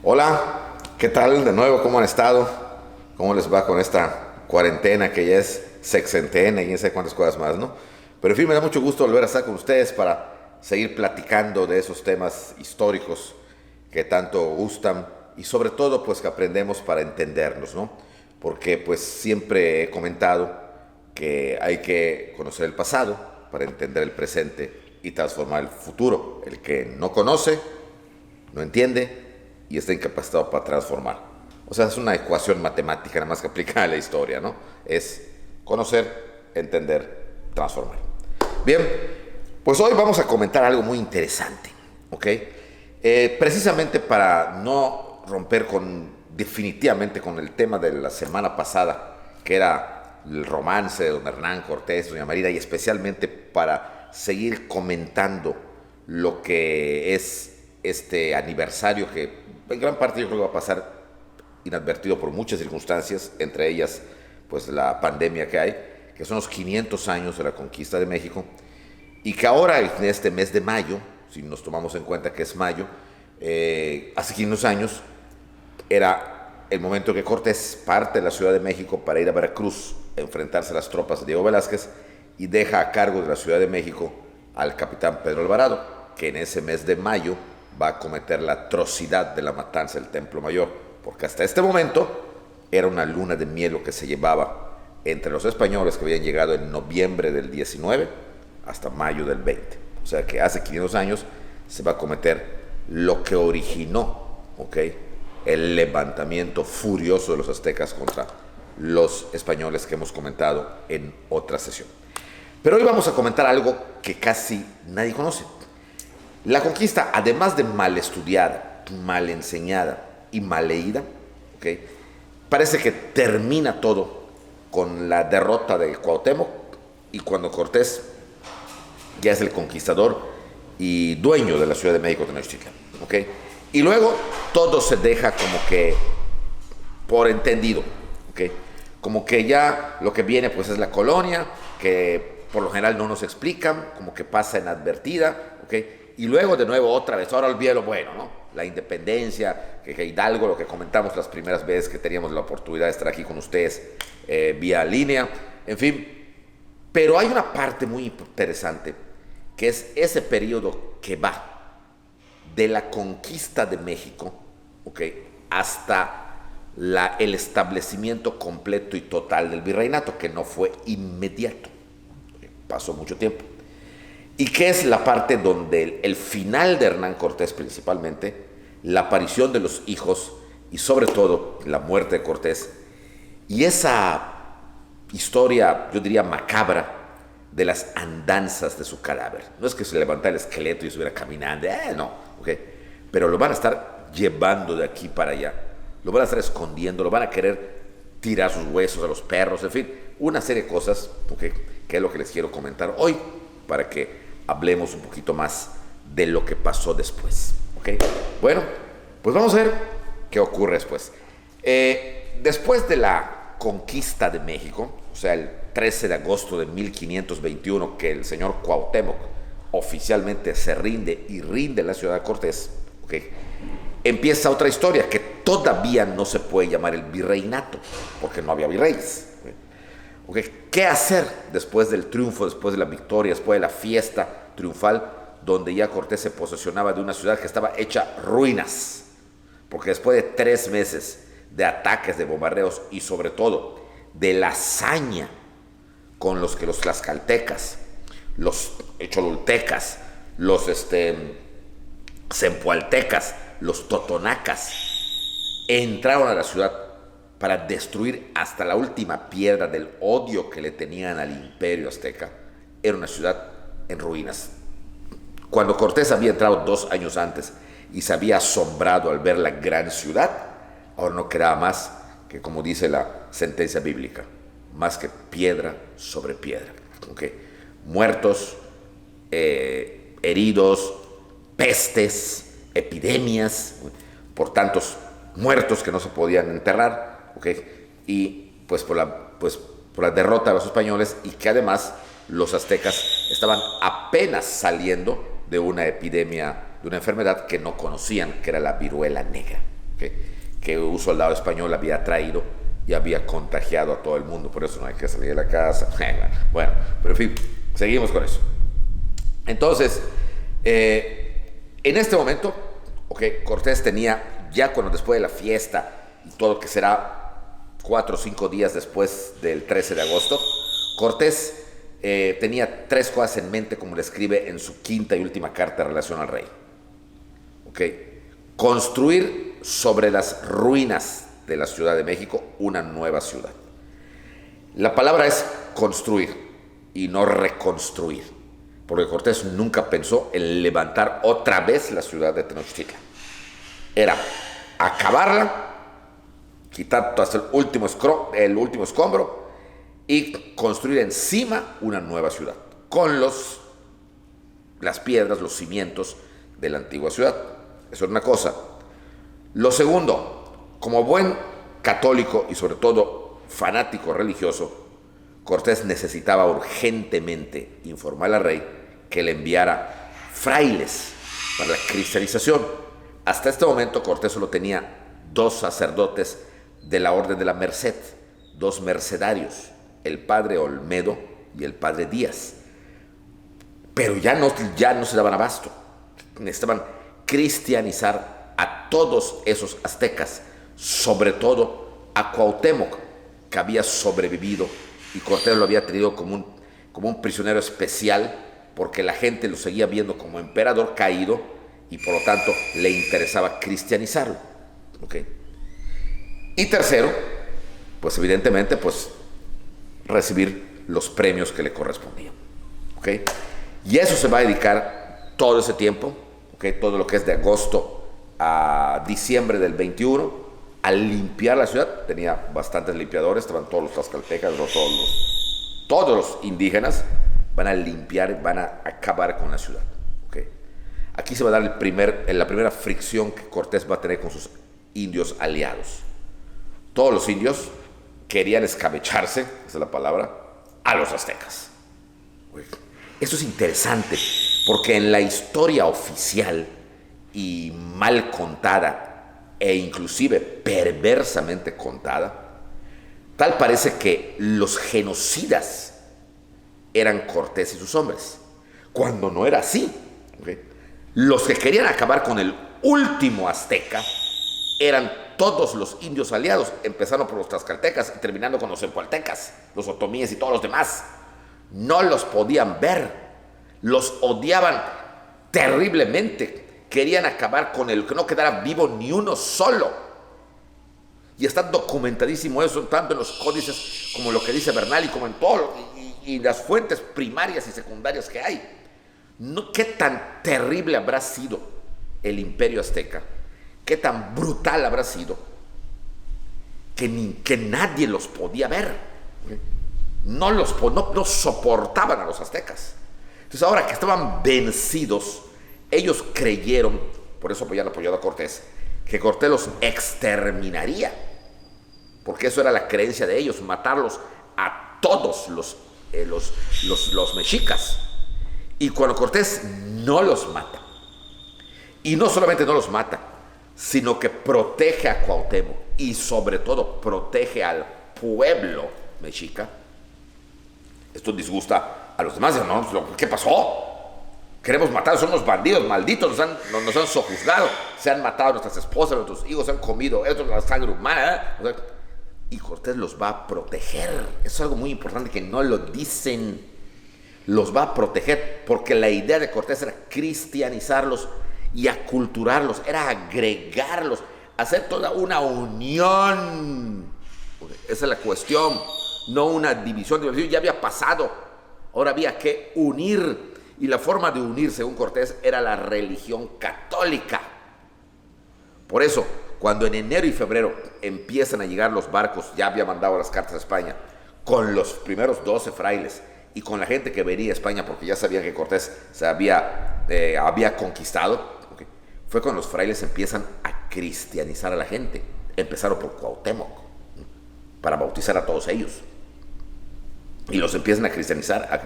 Hola, ¿qué tal de nuevo? ¿Cómo han estado? ¿Cómo les va con esta cuarentena que ya es sexentena y no sé cuántas cosas más, ¿no? Pero en fin, me da mucho gusto volver a estar con ustedes para seguir platicando de esos temas históricos que tanto gustan y sobre todo pues que aprendemos para entendernos, ¿no? Porque pues siempre he comentado que hay que conocer el pasado para entender el presente y transformar el futuro. El que no conoce, no entiende y está incapacitado para transformar. O sea, es una ecuación matemática nada más que aplicada a la historia, ¿no? Es conocer, entender, transformar. Bien, pues hoy vamos a comentar algo muy interesante, ¿ok? Precisamente para no romper definitivamente con el tema de la semana pasada, que era el romance de don Hernán Cortés, doña Marina, y especialmente para seguir comentando lo que es este aniversario que en gran parte yo creo que va a pasar inadvertido por muchas circunstancias, entre ellas pues la pandemia que hay, que son los 500 años de la conquista de México, y que ahora en este mes de mayo, si nos tomamos en cuenta que es mayo, hace 500 años era el momento que Cortés parte de la Ciudad de México para ir a Veracruz a enfrentarse a las tropas de Diego Velázquez y deja a cargo de la Ciudad de México al capitán Pedro Alvarado, que en ese mes de mayo va a cometer la atrocidad de la matanza del Templo Mayor, porque hasta este momento era una luna de miel lo que se llevaba entre los españoles que habían llegado en noviembre del 19 hasta mayo del 20. O sea que hace 500 años se va a cometer lo que originó, ¿ok?, el levantamiento furioso de los aztecas contra los españoles que hemos comentado en otra sesión. Pero hoy vamos a comentar algo que casi nadie conoce. La conquista, además de mal estudiada, mal enseñada y mal leída, ¿okay?, parece que termina todo con la derrota de Cuauhtémoc y cuando Cortés ya es el conquistador y dueño de la Ciudad de México, Tenochtitlan, ¿okay? Y luego todo se deja como que por entendido, ¿okay? Como que ya lo que viene pues es la colonia, que por lo general no nos explican, como que pasa inadvertida, ¿okay? Y luego de nuevo otra vez, ahora olvida lo bueno, ¿no? La independencia, que Hidalgo, lo que comentamos las primeras veces que teníamos la oportunidad de estar aquí con ustedes vía línea, en fin. Pero hay una parte muy interesante, que es ese periodo que va de la conquista de México, ¿okay?, hasta el establecimiento completo y total del virreinato, que no fue inmediato, pasó mucho tiempo. Y que es la parte donde el final de Hernán Cortés principalmente, la aparición de los hijos y sobre todo la muerte de Cortés y esa historia, yo diría macabra, de las andanzas de su cadáver. No es que se levantara el esqueleto y estuviera caminando, no, okay, pero lo van a estar llevando de aquí para allá, lo van a estar escondiendo, lo van a querer tirar sus huesos a los perros, en fin, una serie de cosas, okay, que es lo que les quiero comentar hoy para que hablemos un poquito más de lo que pasó después, ¿ok? Bueno, pues vamos a ver qué ocurre después. Después de la conquista de México, o sea, el 13 de agosto de 1521, que el señor Cuauhtémoc oficialmente se rinde y rinde la ciudad de Cortés, ¿ok?, empieza otra historia que todavía no se puede llamar el virreinato, porque no había virreyes. ¿Okay? ¿Qué hacer después del triunfo, después de la victoria, después de la fiesta triunfal, donde ya Cortés se posesionaba de una ciudad que estaba hecha ruinas? Porque después de 3 meses de ataques, de bombardeos y sobre todo de la hazaña con los que los tlaxcaltecas, los cholultecas, los zempoaltecas, los totonacas entraron a la ciudad para destruir hasta la última piedra del odio que le tenían al imperio azteca, era una ciudad en ruinas. Cuando Cortés había entrado 2 años antes y se había asombrado al ver la gran ciudad, ahora no quedaba más que, como dice la sentencia bíblica, más que piedra sobre piedra. ¿Okay? Muertos, heridos, pestes, epidemias, por tantos muertos que no se podían enterrar, ¿okay? Y pues por la derrota de los españoles, y que además los aztecas estaban apenas saliendo de una epidemia, de una enfermedad que no conocían, que era la viruela negra. que un soldado español había traído y había contagiado a todo el mundo. Por eso no hay que salir de la casa. Bueno, pero en fin, seguimos con eso. Entonces, en este momento, Cortés tenía, ya cuando después de la fiesta y todo, que será 4 o 5 días después del 13 de agosto, Cortés tenía 3 cosas en mente, como le escribe en su quinta y última carta de relación al rey. Construir sobre las ruinas de la Ciudad de México una nueva ciudad. La palabra es construir y no reconstruir, porque Cortés nunca pensó en levantar otra vez la ciudad de Tenochtitlan. Era acabarla, quitar hasta el último escombro y construir encima una nueva ciudad, con las piedras, los cimientos de la antigua ciudad. Eso es una cosa. Lo segundo, como buen católico y sobre todo fanático religioso, Cortés necesitaba urgentemente informar al rey que le enviara frailes para la cristianización. Hasta este momento Cortés solo tenía 2 sacerdotes de la Orden de la Merced, 2 mercedarios, el padre Olmedo y el padre Díaz. Pero ya no se daban abasto. Necesitaban cristianizar a todos esos aztecas, sobre todo a Cuauhtémoc, que había sobrevivido, y Cortés lo había tenido como un prisionero especial, porque la gente lo seguía viendo como emperador caído y por lo tanto le interesaba cristianizarlo. Y tercero, pues evidentemente, pues recibir los premios que le correspondían. Y eso se va a dedicar todo ese tiempo, todo lo que es de agosto a diciembre del 21, a limpiar la ciudad. Tenía bastantes limpiadores, estaban todos los tlaxcaltecas, todos los indígenas, van a limpiar, van a acabar con la ciudad. Aquí se va a dar la primera fricción que Cortés va a tener con sus indios aliados. Todos los indios querían escabecharse, esa es la palabra, a los aztecas. Esto es interesante, porque en la historia oficial y mal contada, e inclusive perversamente contada, tal parece que los genocidas eran Cortés y sus hombres, cuando no era así. Los que querían acabar con el último azteca eran todos los indios aliados, empezando por los tlaxcaltecas y terminando con los zempoaltecas, los otomíes y todos los demás. No los podían ver, los odiaban terriblemente, querían acabar con el que no quedara vivo ni uno solo. Y está documentadísimo eso, tanto en los códices como lo que dice Bernal y como en todo, y las fuentes primarias y secundarias que hay. ¿Qué tan terrible habrá sido el imperio azteca? ¿Qué tan brutal habrá sido? Que nadie los podía ver. No soportaban a los aztecas. Entonces, ahora que estaban vencidos, ellos creyeron, por eso habían apoyado a Cortés, que Cortés los exterminaría, porque eso era la creencia de ellos, matarlos a todos los mexicas. Y cuando Cortés no los mata, y no solamente no los mata, sino que protege a Cuauhtémoc y sobre todo protege al pueblo mexica, esto disgusta a los demás. ¿No? ¿Qué pasó? Queremos matar, son unos bandidos malditos, nos han sojuzgado, se han matado a nuestras esposas, a nuestros hijos, se han comido esto, la sangre humana. Y Cortés los va a proteger. Eso es algo muy importante que no lo dicen. Los va a proteger, porque la idea de Cortés era cristianizarlos y aculturarlos, era agregarlos, hacer toda una unión. Esa es la cuestión, no una división. Ya había pasado, ahora había que unir, y la forma de unir, según Cortés, era la religión católica. Por eso, cuando en enero y febrero empiezan a llegar los barcos, ya había mandado las cartas a España, con los primeros 12 frailes, y con la gente que venía a España, porque ya sabían que Cortés se había conquistado, fue cuando los frailes empiezan a cristianizar a la gente. Empezaron por Cuauhtémoc, para bautizar a todos ellos. Y los empiezan a cristianizar,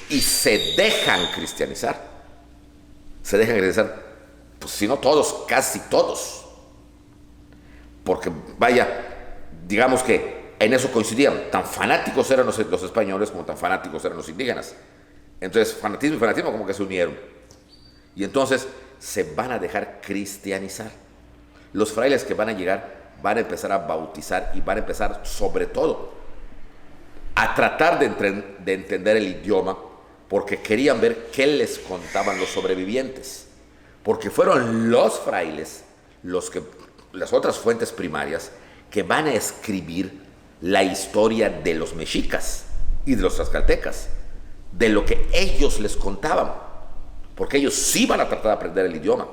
y se dejan cristianizar. pues si no todos, casi todos. Porque vaya, digamos que en eso coincidían, tan fanáticos eran los españoles como tan fanáticos eran los indígenas. Entonces fanatismo y fanatismo como que se unieron. Y entonces se van a dejar cristianizar. Los frailes que van a llegar van a empezar a bautizar y van a empezar sobre todo a tratar de entender el idioma, porque querían ver qué les contaban los sobrevivientes. Porque fueron los frailes, las otras fuentes primarias, que van a escribir la historia de los mexicas y de los tlaxcaltecas, de lo que ellos les contaban, porque ellos sí van a tratar de aprender el idioma,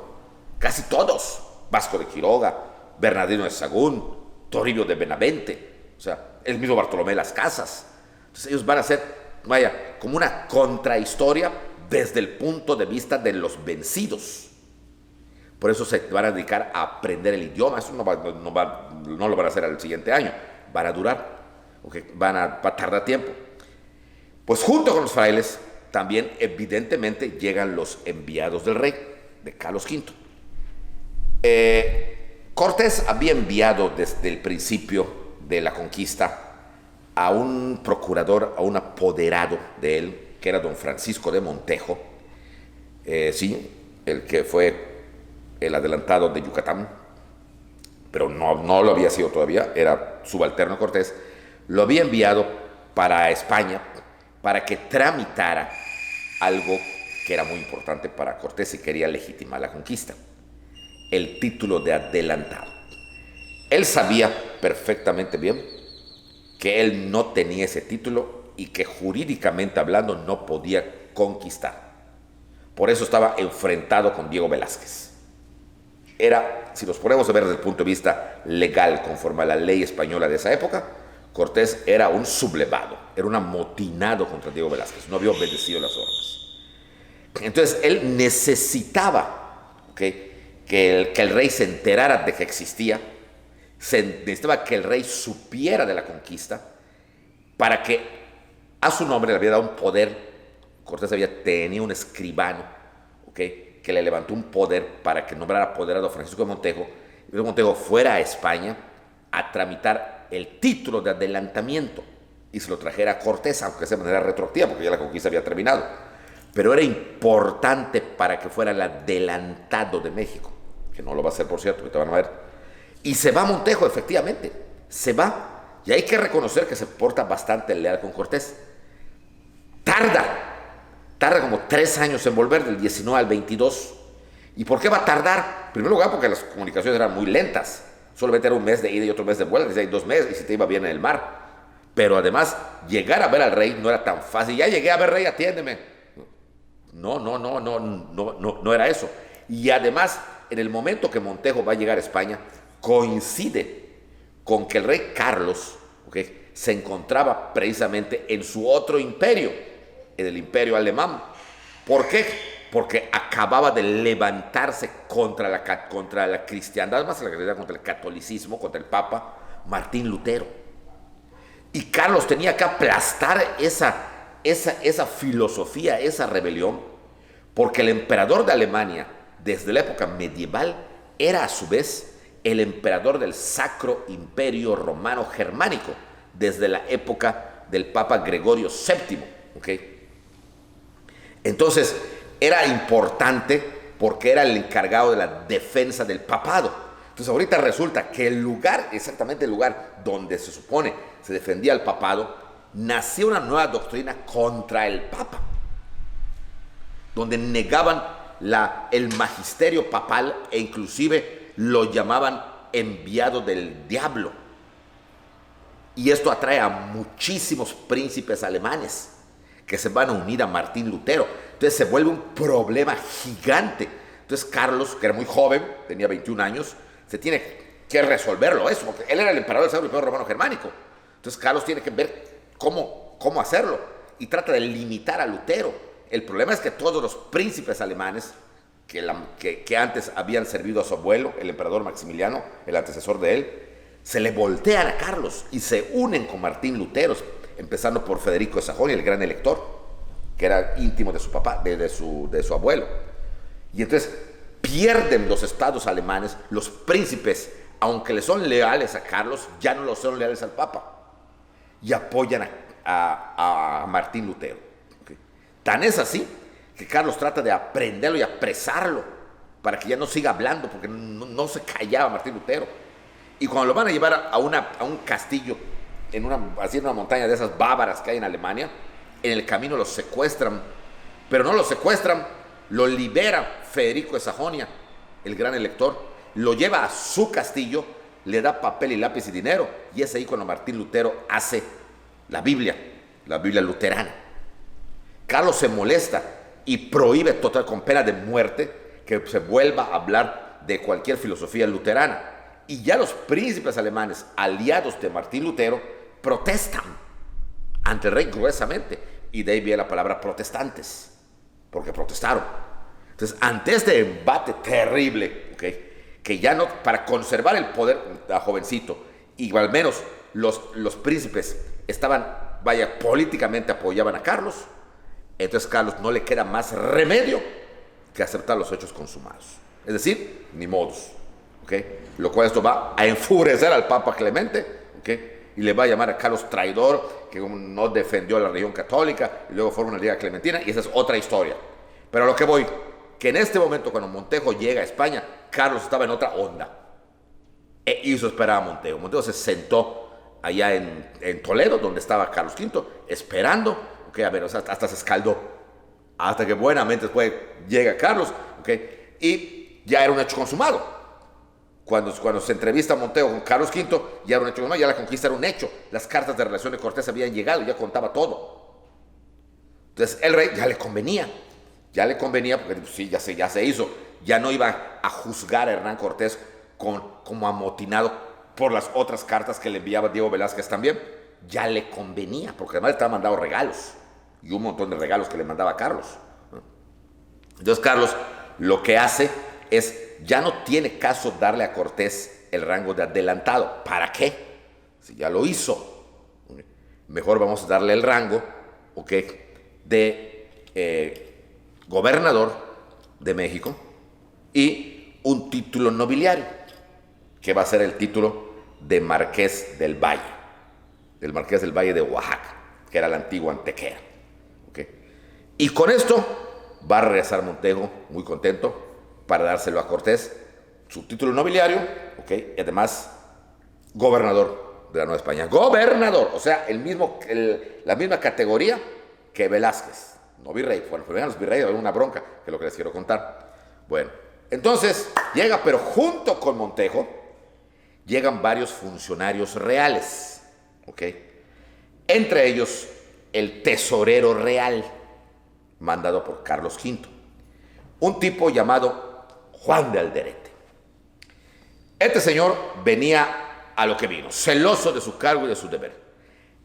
casi todos, Vasco de Quiroga, Bernardino de Sahagún, Toribio de Benavente, o sea, el mismo Bartolomé de las Casas. Entonces ellos van a hacer, vaya, como una contrahistoria desde el punto de vista de los vencidos. Por eso se van a dedicar a aprender el idioma. Eso no lo van a hacer al siguiente año, van a durar, okay, va a tardar tiempo. Pues junto con los frailes, también evidentemente llegan los enviados del rey, de Carlos V. Cortés había enviado desde el principio de la conquista a un procurador, a un apoderado de él, que era don Francisco de Montejo, sí, el que fue el adelantado de Yucatán, pero no lo había sido todavía, era subalterno a Cortés. Lo había enviado para España para que tramitara algo que era muy importante para Cortés y quería legitimar la conquista: el título de adelantado. Él sabía perfectamente bien que él no tenía ese título y que jurídicamente hablando no podía conquistar. Por eso estaba enfrentado con Diego Velázquez. Era, si nos ponemos a ver desde el punto de vista legal, conforme a la ley española de esa época, Cortés era un sublevado, era un amotinado contra Diego Velázquez, no había obedecido las órdenes. Entonces él necesitaba, ¿okay?, que el rey se enterara de que existía, necesitaba que el rey supiera de la conquista, para que a su nombre le había dado un poder. Cortés tenía un escribano, ¿okay?, que le levantó un poder para que nombrara apoderado a Francisco de Montejo, y Montejo fuera a España a tramitar el título de adelantamiento y se lo trajera a Cortés, aunque sea de manera retroactiva, porque ya la conquista había terminado. Pero era importante para que fuera el adelantado de México, que no lo va a hacer, por cierto, ahorita van a ver. Y se va a Montejo, efectivamente, se va, y hay que reconocer que se porta bastante leal con Cortés. Tarda como 3 años en volver, del 19 al 22. ¿Y por qué va a tardar? En primer lugar, porque las comunicaciones eran muy lentas. Solamente era un mes de ida y otro mes de vuelta, decía, hay 2 meses, y si te iba bien en el mar. Pero además, llegar a ver al rey no era tan fácil. Ya llegué a ver, rey, atiéndeme. No era eso. Y además, en el momento que Montejo va a llegar a España, coincide con que el rey Carlos, ¿okay?, se encontraba precisamente en su otro imperio, en el imperio alemán. ¿Por qué? Porque acababa de levantarse contra la cristiandad, más contra el catolicismo, contra el Papa Martín Lutero. Y Carlos tenía que aplastar esa filosofía, esa rebelión, porque el emperador de Alemania, desde la época medieval, era a su vez el emperador del Sacro Imperio Romano Germánico, desde la época del Papa Gregorio VII. ¿Okay? Entonces, era importante porque era el encargado de la defensa del papado. Entonces ahorita resulta que el lugar, exactamente el lugar donde se supone se defendía el papado, nació una nueva doctrina contra el papa, donde negaban el magisterio papal e inclusive lo llamaban enviado del diablo. Y esto atrae a muchísimos príncipes alemanes que se van a unir a Martín Lutero. Entonces se vuelve un problema gigante. Entonces Carlos, que era muy joven, tenía 21 años, se tiene que resolverlo eso, porque él era el emperador del Sacro Imperio Romano Germánico. Entonces Carlos tiene que ver cómo hacerlo y trata de limitar a Lutero. El problema es que todos los príncipes alemanes que antes habían servido a su abuelo, el emperador Maximiliano, el antecesor de él, se le voltean a Carlos y se unen con Martín Lutero, empezando por Federico de Sajonia, el gran elector, que era íntimo de su papá, de su abuelo. Y entonces pierden los estados alemanes, los príncipes, aunque le son leales a Carlos, ya no lo son leales al Papa y apoyan a Martín Lutero. ¿Okay? Tan es así que Carlos trata de aprenderlo y apresarlo para que ya no siga hablando, porque no se callaba Martín Lutero. Y cuando lo van a llevar a un castillo, así en una montaña de esas bávaras que hay en Alemania, en el camino los secuestran, pero no lo secuestran, lo libera Federico de Sajonia, el gran elector, lo lleva a su castillo, le da papel y lápiz y dinero, y es ahí cuando Martín Lutero hace la Biblia luterana. Carlos se molesta y prohíbe total, con pena de muerte, que se vuelva a hablar de cualquier filosofía luterana. Y ya los príncipes alemanes, aliados de Martín Lutero, protestan ante el rey gruesamente, y de ahí viene la palabra protestantes, porque protestaron. Entonces, ante este embate terrible, ¿okay?, que ya no, para conservar el poder a jovencito, y al menos los príncipes estaban, políticamente apoyaban a Carlos, entonces Carlos no le queda más remedio que aceptar los hechos consumados. Es decir, ni modos. ¿Okay? Lo cual esto va a enfurecer al Papa Clemente, ¿okay?, y le va a llamar a Carlos traidor, que no defendió a la religión católica, y luego forma una liga clementina, y esa es otra historia. Pero a lo que voy, que en este momento, cuando Montejo llega a España, Carlos estaba en otra onda, e hizo esperar a Montejo. Montejo se sentó allá en Toledo, donde estaba Carlos V, esperando, ¿okay?, a ver, o sea, hasta se escaldó, hasta que buenamente después llega Carlos, ¿okay?, y ya era un hecho consumado. Cuando se entrevista a Montejo con Carlos V, ya era un hecho consumado, ya la conquista era un hecho. Las cartas de relación de Cortés habían llegado, ya contaba todo. Entonces el rey ya le convenía porque pues, sí, ya se hizo. Ya no iba a juzgar a Hernán Cortés como amotinado por las otras cartas que le enviaba Diego Velázquez también. Ya le convenía, porque además le estaban mandando regalos, y un montón de regalos que le mandaba a Carlos. Entonces Carlos lo que hace es, ya no tiene caso darle a Cortés el rango de adelantado. ¿Para qué? Si ya lo hizo. Mejor vamos a darle el rango, ¿okay?, de gobernador de México y un título nobiliario, que va a ser el título de Marqués del Valle, del Marqués del Valle de Oaxaca, que era la antigua Antequera. ¿Okay? Y con esto va a regresar Montejo muy contento para dárselo a Cortés, su título nobiliario, ¿okay?, y además gobernador de la Nueva España. Gobernador, o sea, la misma categoría que Velázquez, no virrey. Bueno, pues vengan los virreyes, hay una bronca, que es lo que les quiero contar. Bueno, entonces llega, pero junto con Montejo llegan varios funcionarios reales, ¿ok? Entre ellos el tesorero real, mandado por Carlos V, un tipo llamado Juan de Alderete. Este señor venía a lo que vino, celoso de su cargo y de su deber.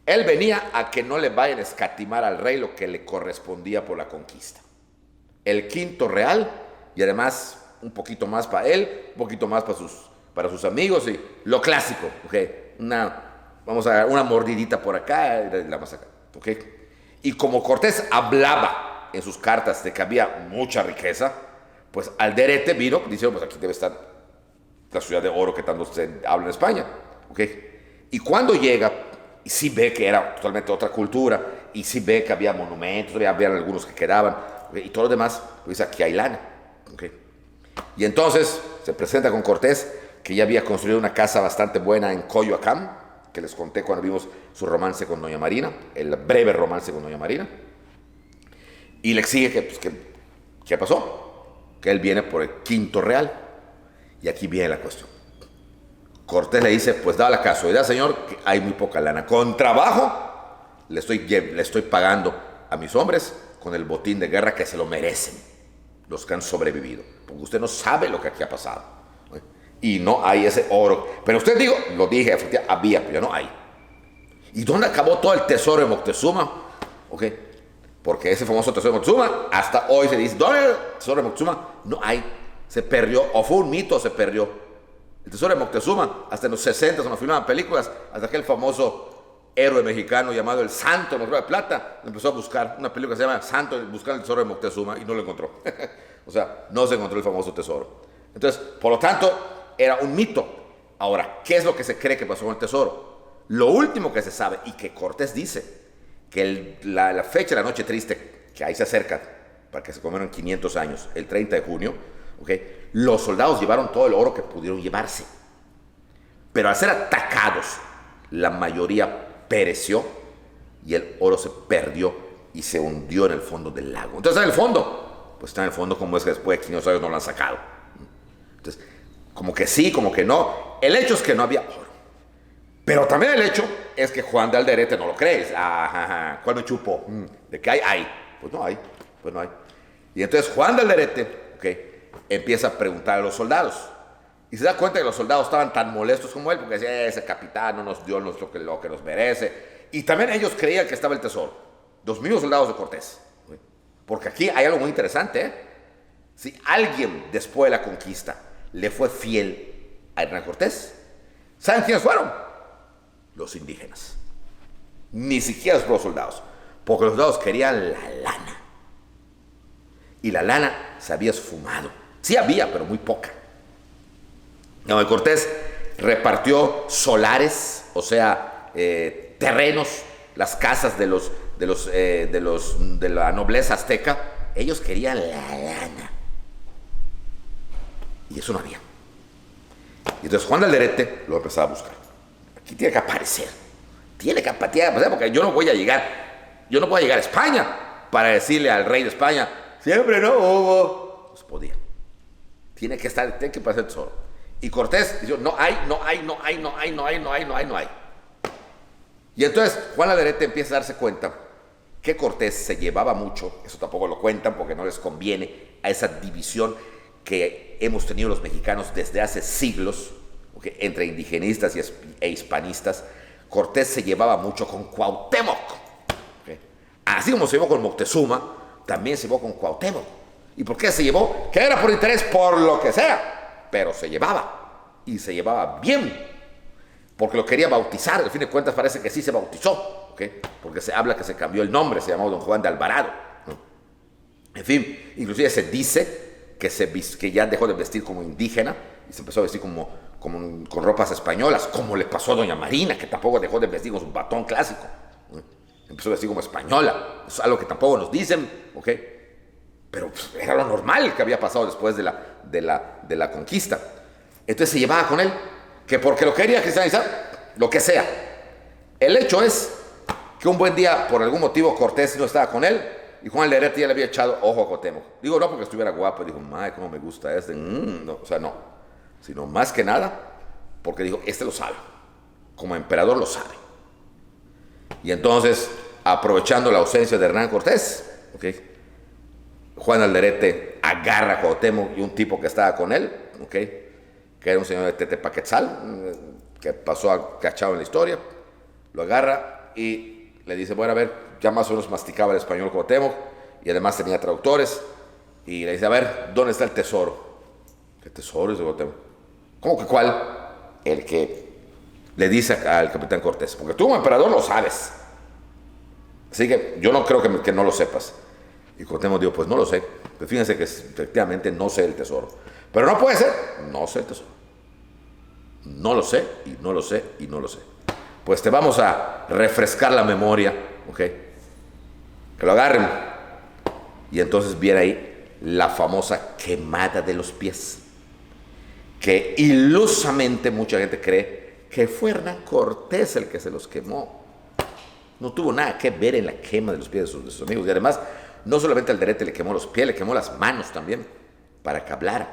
Él venía a que no le vayan a escatimar al rey lo que le correspondía por la conquista. El quinto real, y además un poquito más para él, un poquito más para sus amigos, y lo clásico, ¿okay? Una mordidita por acá y la más acá, ¿okay? Y como Cortés hablaba en sus cartas de que había mucha riqueza, pues Alderete vino diciendo, pues aquí debe estar la ciudad de oro que tanto se habla en España, ¿okay? Y cuando llega, y sí ve que era totalmente otra cultura, y sí ve que había monumentos, había algunos que quedaban, ¿okay?, y todo lo demás, pues dice, aquí hay lana, ¿okay? Y entonces se presenta con Cortés, que ya había construido una casa bastante buena en Coyoacán, que les conté cuando vimos su romance con Doña Marina, el breve romance con Doña Marina, y le exige ¿qué pasó? Que él viene por el quinto real. Y aquí viene la cuestión. Cortés le dice, pues da la casualidad, señor, que hay muy poca lana. Con trabajo le estoy pagando a mis hombres con el botín de guerra que se lo merecen, los que han sobrevivido. Porque usted no sabe lo que aquí ha pasado. Y no hay ese oro. Pero usted lo dije, efectivamente, había, pero ya no hay. ¿Y dónde acabó todo el tesoro de Moctezuma? ¿Okay? Porque ese famoso tesoro de Moctezuma, hasta hoy se dice, ¿dónde el tesoro de Moctezuma? No hay. Se perdió, o fue un mito, se perdió. El tesoro de Moctezuma, hasta en los 60, cuando filmaban películas, hasta aquel famoso héroe mexicano llamado el Santo, en la Rueda de Plata, empezó a buscar una película que se llama Santo, buscar el tesoro de Moctezuma, y no lo encontró. O sea, no se encontró el famoso tesoro. Entonces, por lo tanto, era un mito. Ahora, ¿qué es lo que se cree que pasó con el tesoro? Lo último que se sabe, y que Cortés dice, que la fecha de la noche triste, que ahí se acerca, para que se comeron 500 años, el 30 de junio, ¿okay? Los soldados llevaron todo el oro que pudieron llevarse. Pero al ser atacados, la mayoría pereció y el oro se perdió y se hundió en el fondo del lago. Entonces, en el fondo, pues está en el fondo, como es que después de 500 años no lo han sacado. Entonces, como que sí, como que no. El hecho es que no había oro. Pero también el hecho es que Juan de Alderete no lo crees. ¿Cuál me chupo? ¿De qué hay? Hay. Pues no hay. Pues no hay. Y entonces Juan de Alderete, ¿okay?, empieza a preguntar a los soldados. Y se da cuenta que los soldados estaban tan molestos como él, porque decía, ese capitán no nos dio lo que nos merece. Y también ellos creían que estaba el tesoro. Los mismos soldados de Cortés. Porque aquí hay algo muy interesante, ¿eh? Si alguien después de la conquista le fue fiel a Hernán Cortés, ¿saben quiénes fueron? Los indígenas. Ni siquiera los soldados. Porque los soldados querían la lana. Y la lana se había esfumado. Sí había, pero muy poca. No, Cortés repartió solares, o sea, terrenos, las casas de la nobleza azteca. Ellos querían la lana. Y eso no había. Y entonces Juan de Alderete lo empezaba a buscar. Aquí tiene que aparecer. Tiene que aparecer, porque yo no voy a llegar a España para decirle al rey de España, siempre no hubo. Pues podía. Tiene que aparecer el tesoro. Y Cortés dijo, no hay. Y entonces Juan de Alderete empieza a darse cuenta que Cortés se llevaba mucho, eso tampoco lo cuentan porque no les conviene, a esa división que hemos tenido los mexicanos desde hace siglos, ¿okay?, entre indigenistas e hispanistas. Cortés se llevaba mucho con Cuauhtémoc. ¿Okay? Así como se llevó con Moctezuma, también se llevó con Cuauhtémoc. ¿Y por qué se llevó? Que era por interés, por lo que sea, pero se llevaba. Y se llevaba bien, porque lo quería bautizar. Al fin de cuentas parece que sí se bautizó, ¿okay?, porque se habla que se cambió el nombre, se llamó Don Juan de Alvarado, ¿no? En fin, inclusive se dice que ya dejó de vestir como indígena y se empezó a vestir con ropas españolas, como le pasó a Doña Marina, que tampoco dejó de vestir con su batón clásico, ¿no? Empezó a vestir como española. Eso es algo que tampoco nos dicen, ¿ok? Pero pues, era lo normal que había pasado después de la conquista. Entonces se llevaba con él, que porque lo quería cristianizar, lo que sea. El hecho es que un buen día, por algún motivo, Cortés no estaba con él, y Juan de Alderete ya le había echado ojo a Cuauhtémoc. Digo, no porque estuviera guapo, dijo, madre, cómo me gusta este. No, o sea, no. Sino más que nada, porque dijo, este lo sabe. Como emperador lo sabe. Y entonces, aprovechando la ausencia de Hernán Cortés, ¿okay?, Juan de Alderete agarra a Cuauhtémoc y un tipo que estaba con él, ¿okay?, que era un señor de Tetepaquetzal, que pasó a cachado en la historia, lo agarra y le dice, bueno, a ver, ya más o menos masticaba el español Cuauhtémoc, y además tenía traductores, y le dice, a ver, ¿dónde está el tesoro? ¿Qué tesoro es de Cuauhtémoc? ¿Cómo que cuál? El que le dice al capitán Cortés, porque tú como emperador lo sabes, así que yo no creo que no lo sepas. Y Cuauhtémoc dijo, pues no lo sé, pues fíjense que efectivamente no sé el tesoro, pero no puede ser, no sé el tesoro, no lo sé, y no lo sé, y no lo sé. Pues te vamos a refrescar la memoria, ¿ok? Que lo agarren. Y entonces viene ahí la famosa quemada de los pies, que ilusamente mucha gente cree que fue Hernán Cortés el que se los quemó. No tuvo nada que ver en la quema de los pies de sus amigos. Y además, no solamente Alderete le quemó los pies, le quemó las manos también, para que hablara.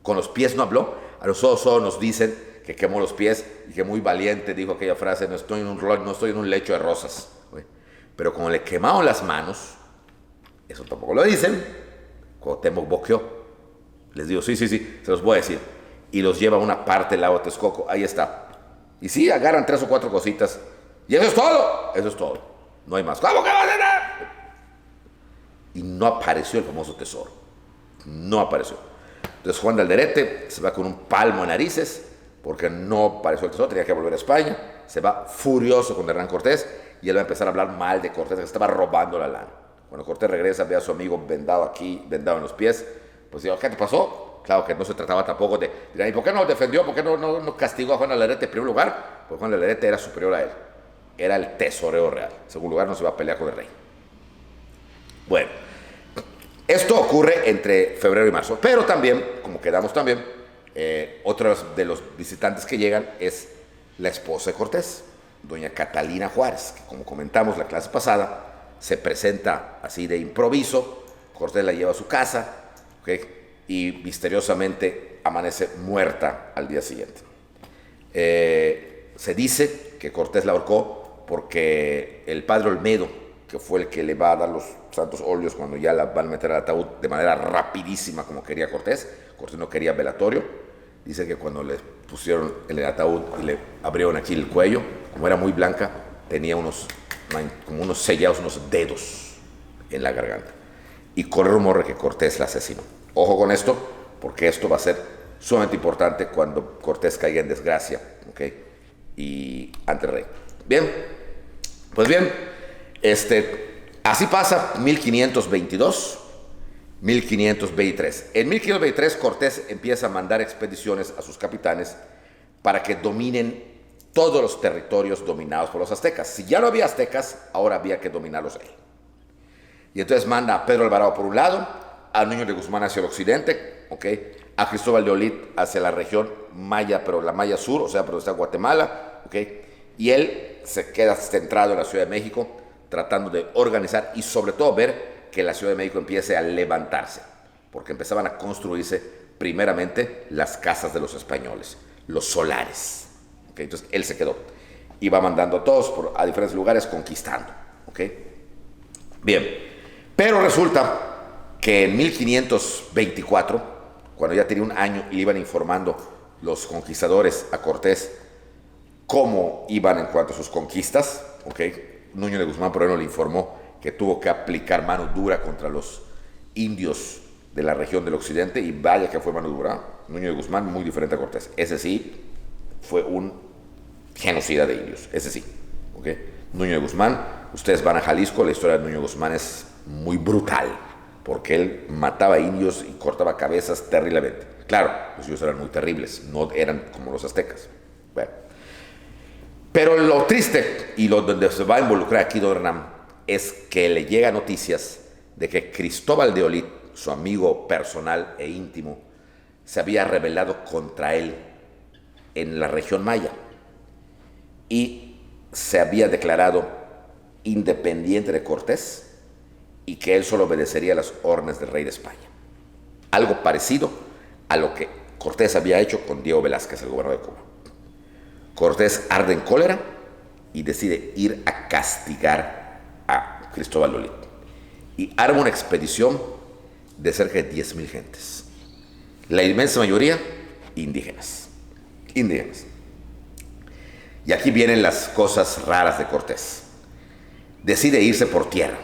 Con los pies no habló. A nosotros solo nos dicen que quemó los pies y que muy valiente dijo aquella frase, no estoy en un lecho de rosas. Pero como le quemaron las manos, eso tampoco lo dicen, Cuauhtémoc boqueó. Les digo, sí, se los voy a decir. Y los lleva a una parte del lago de Texcoco, ahí está. Y sí, agarran 3 o 4 cositas. Y eso es todo. No hay más. ¿Cómo que va a tener? Y no apareció el famoso tesoro. No apareció. Entonces Juan de Alderete se va con un palmo en narices, porque no apareció el tesoro, tenía que volver a España. Se va furioso con Hernán Cortés y él va a empezar a hablar mal de Cortés, que estaba robando la lana. Cuando Cortés regresa, ve a su amigo vendado aquí, vendado en los pies, pues digo, ¿qué te pasó? Claro que no se trataba tampoco de, dirán, ¿y por qué no lo defendió? ¿Por qué no castigó a Juan Alarete en primer lugar? Porque Juan Alarete era superior a él. Era el tesorero real. En segundo lugar, no se iba a pelear con el rey. Bueno, esto ocurre entre febrero y marzo. Pero también, como quedamos también, otros de los visitantes que llegan es la esposa de Cortés, doña Catalina Juárez, que como comentamos la clase pasada, se presenta así de improviso. Cortés la lleva a su casa, ¿okay? Y misteriosamente amanece muerta al día siguiente. Se dice que Cortés la ahorcó porque el padre Olmedo, que fue el que le va a dar los santos óleos cuando ya la van a meter al ataúd de manera rapidísima como quería Cortés no quería velatorio, dice que cuando le pusieron en el ataúd y le abrieron aquí el cuello, como era muy blanca, tenía como unos sellados, unos dedos en la garganta. Y corre rumor de que Cortés la asesinó. Ojo con esto, porque esto va a ser sumamente importante cuando Cortés caiga en desgracia, ¿okay? Y ante el rey. Bien, pues bien, así pasa 1522, 1523. En 1523 Cortés empieza a mandar expediciones a sus capitanes para que dominen todos los territorios dominados por los aztecas. Si ya no había aztecas, ahora había que dominarlos él. Y entonces manda a Pedro Alvarado por un lado, a Núñez de Guzmán hacia el occidente, ¿okay? A Cristóbal de Olid hacia la región maya, pero la maya sur, o sea, por donde está Guatemala, ¿okay? Y él se queda centrado en la Ciudad de México, tratando de organizar y sobre todo ver que la Ciudad de México empiece a levantarse, porque empezaban a construirse primeramente las casas de los españoles, los solares, ¿okay? Entonces él se quedó y va mandando a todos a diferentes lugares conquistando, ¿okay? Bien, pero resulta que en 1524, cuando ya tenía un año y le iban informando los conquistadores a Cortés cómo iban en cuanto a sus conquistas, ¿okay? Núñez de Guzmán, por ejemplo, le informó que tuvo que aplicar mano dura contra los indios de la región del occidente, y vaya que fue mano dura. Núñez de Guzmán muy diferente a Cortés. Ese sí fue un genocida de indios, ese sí, ¿okay? Núñez de Guzmán, ustedes van a Jalisco, la historia de Núñez de Guzmán es muy brutal, porque él mataba indios y cortaba cabezas terriblemente. Claro, los indios eran muy terribles, no eran como los aztecas. Bueno, pero lo triste y donde se va a involucrar aquí don Hernán es que le llega noticias de que Cristóbal de Olid, su amigo personal e íntimo, se había rebelado contra él en la región maya y se había declarado independiente de Cortés y que él solo obedecería las órdenes del rey de España. Algo parecido a lo que Cortés había hecho con Diego Velázquez, el gobernador de Cuba. Cortés arde en cólera y decide ir a castigar a Cristóbal de Olid y arma una expedición de cerca de 10,000 gentes, la inmensa mayoría indígenas. Y aquí vienen las cosas raras de Cortés. Decide irse por tierra.